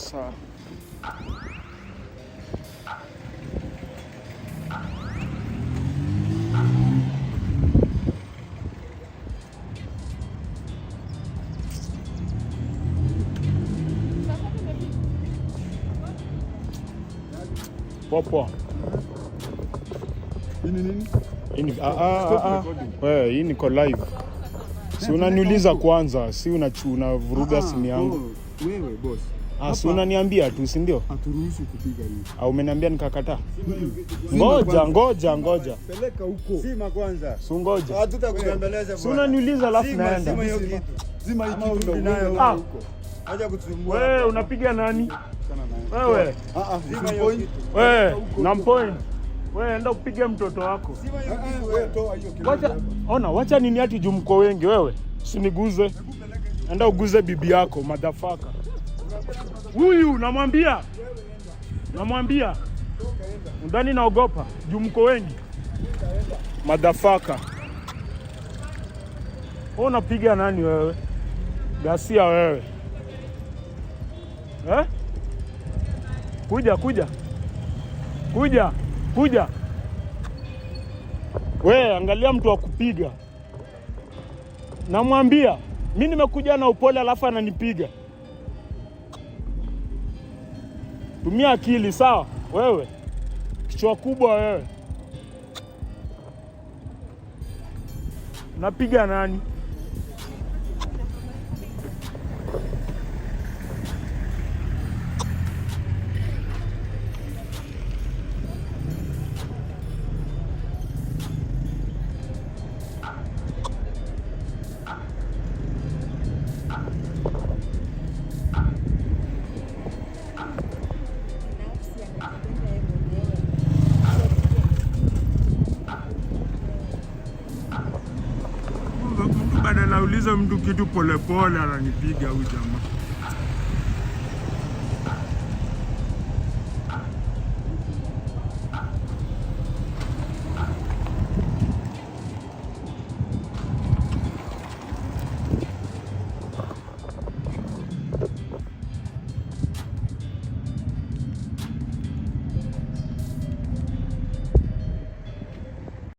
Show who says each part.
Speaker 1: Sawa. Poa.
Speaker 2: Nini?
Speaker 1: Wewe, hii niko live. Si unaniuliza kwanza, si unavuruga simu yangu.
Speaker 2: Wewe boss.
Speaker 1: Si unaniambia tu, si ndio?
Speaker 2: Haturuhusu kupiga hivi.
Speaker 1: Umeniambia nikakataa? Ngoja.
Speaker 2: Peleka huko.
Speaker 3: Sima kwanza.
Speaker 1: Si ngoja.
Speaker 3: Hatutakubembeleza bwana.
Speaker 1: Si unaniuliza alafu naenda.
Speaker 3: Zima hiki kitu nayo huko. Haja kutusumbua.
Speaker 1: Wewe unapiga nani? Wewe.
Speaker 3: Zima hiyo kitu.
Speaker 1: Wewe, na point. Wewe enda upige mtoto wako.
Speaker 3: Zima hiyo kitu wewe toa hiyo kitu.
Speaker 1: Wacha nini ati juu mko wengi wewe? Usiniguze. Enda uguze bibi yako, motherfucker. Huyu namwambia. Ndani naogopa juu mko wengi. Motherfucker. Wewe unapiga nani wewe? Gasia wewe. Kuja. We, angalia mtu wa kupiga. Namwambia, mimi nimekuja na upole alafu ananipiga. Tumia akili, sawa? Wewe. Kichwa kubwa wewe. Unapiga nani? Baada nauliza mtu kitu polepole ananipiga huyu jamaa.